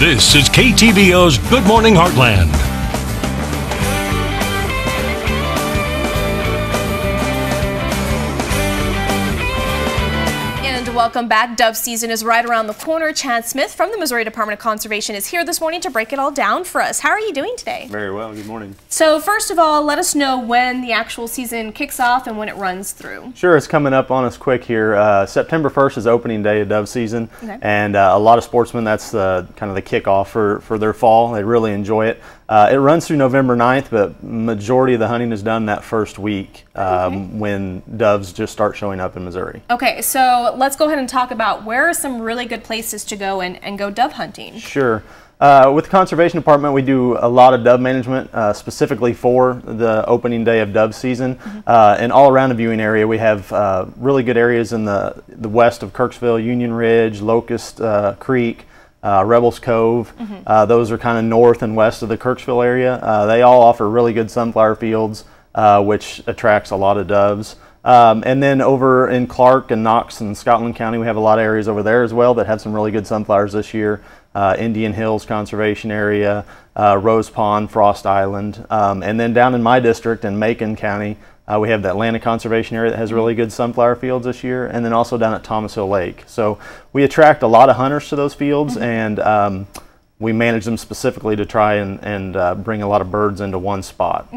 This is KTVO's Good Morning Heartland. Welcome back. Dove season is right around the corner. Chad Smith from the Missouri Department of Conservation is here this morning to break it all down for us. How are you doing today? Very well. Good morning. So first of all, let us know when the actual season kicks off and when it runs through. Sure, it's coming up on us quick here. September 1st is opening day of dove season, and a lot of sportsmen, that's kind of the kickoff for their fall. They really enjoy it. It runs through November 9th, but majority of the hunting is done that first week when doves just start showing up in Missouri. Okay, so let's go ahead and talk about where are some really good places to go and go dove hunting. Sure. With the Conservation Department, we do a lot of dove management specifically for the opening day of dove season. And all around the viewing area, we have really good areas in the west of Kirksville, Union Ridge, Locust Creek, Rebels Cove. Those are kind of north and west of the Kirksville area. They all offer really good sunflower fields, which attracts a lot of doves. And then over in Clark and Knox and Scotland County, we have a lot of areas over there as well that have some really good sunflowers this year. Indian Hills Conservation Area, Rose Pond, Frost Island. And then down in my district in Macon County, we have the Atlanta Conservation Area that has really good sunflower fields this year, and then also down at Thomas Hill Lake. So we attract a lot of hunters to those fields, and we manage them specifically to try and bring a lot of birds into one spot.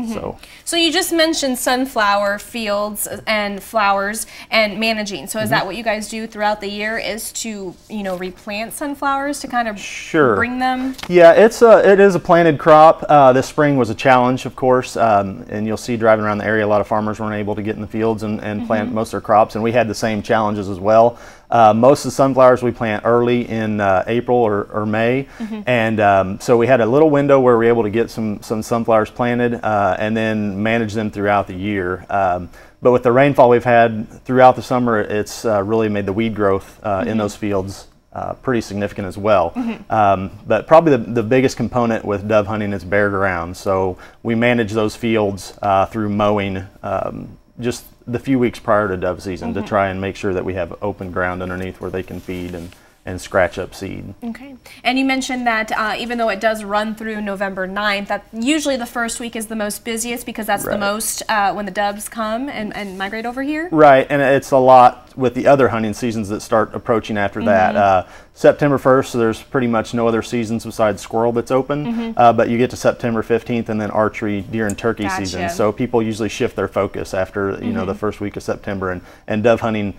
So you just mentioned sunflower fields and flowers and managing. So is that what you guys do throughout the year, is to, you know, replant sunflowers to kind of bring them? Yeah, it is a planted crop. This spring was a challenge, of course, and you'll see driving around the area, a lot of farmers weren't able to get in the fields and plant most of their crops, and we had the same challenges as well. Most of the sunflowers we plant early in April or May, and so we had a little window where we were able to get some sunflowers planted and then manage them throughout the year. But with the rainfall we've had throughout the summer, it's really made the weed growth in those fields pretty significant as well. But probably the biggest component with dove hunting is bare ground. So we manage those fields through mowing just the few weeks prior to dove season to try and make sure that we have open ground underneath where they can feed and scratch up seed. Okay. And you mentioned that even though it does run through November 9th, that usually the first week is the most busiest because that's the most when the doves come and migrate over here? Right, and it's a lot with the other hunting seasons that start approaching after that. September 1st, so there's pretty much no other seasons besides squirrel that's open, but you get to September 15th and then archery, deer and turkey season. So people usually shift their focus after the first week of September, and dove hunting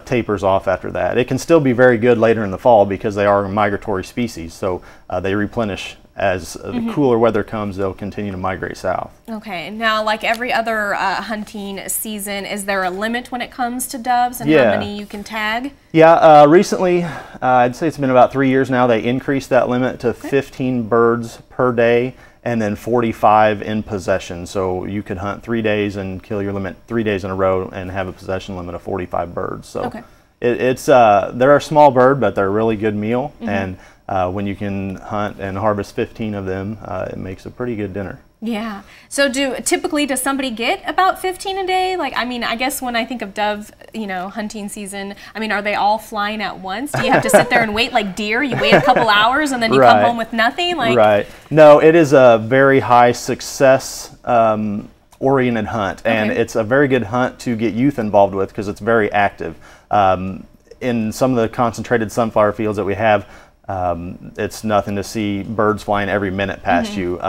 tapers off after that. It can still be very good later in the fall because they are a migratory species, so they replenish. As the cooler weather comes, they'll continue to migrate south. Okay, now like every other hunting season, is there a limit when it comes to doves and how many you can tag? Yeah, recently, I'd say it's been about 3 years now, they increased that limit to 15 birds per day and then 45 in possession. So you could hunt 3 days and kill your limit 3 days in a row and have a possession limit of 45 birds. So they're a small bird, but they're a really good meal. And when you can hunt and harvest 15 of them, it makes a pretty good dinner. Yeah. So typically does somebody get about 15 a day? Like, I mean, I guess when I think of dove, hunting season, I mean, are they all flying at once? Do you have to sit there and wait like deer? You wait a couple hours and then you come home with nothing? Like, No, it is a very high success oriented hunt, and it's a very good hunt to get youth involved with because it's very active. In some of the concentrated sunflower fields that we have, it's nothing to see birds flying every minute past you,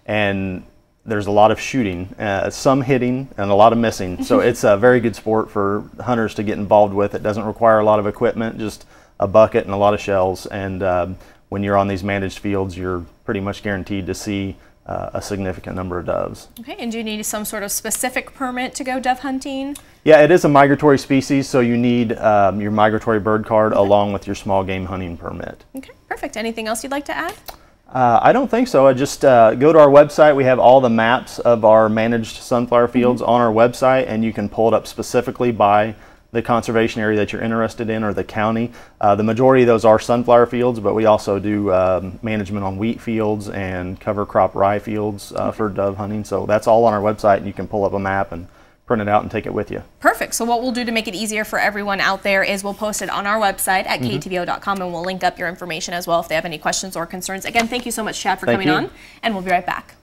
and there's a lot of shooting, some hitting and a lot of missing. So it's a very good sport for hunters to get involved with. It doesn't require a lot of equipment, just a bucket and a lot of shells, and when you're on these managed fields, you're pretty much guaranteed to see a significant number of doves. Okay, and do you need some sort of specific permit to go dove hunting? Yeah, it is a migratory species, so you need your migratory bird card along with your small game hunting permit. Okay, perfect. Anything else you'd like to add? I don't think so. I just go to our website. We have all the maps of our managed sunflower fields on our website, and you can pull it up specifically by the conservation area that you're interested in or the county. The majority of those are sunflower fields, but we also do management on wheat fields and cover crop rye fields for dove hunting. So that's all on our website, and you can pull up a map and print it out and take it with you. Perfect. So what we'll do to make it easier for everyone out there is we'll post it on our website at ktvo.com, and we'll link up your information as well if they have any questions or concerns. Again, thank you so much, Chad, for coming on, and we'll be right back.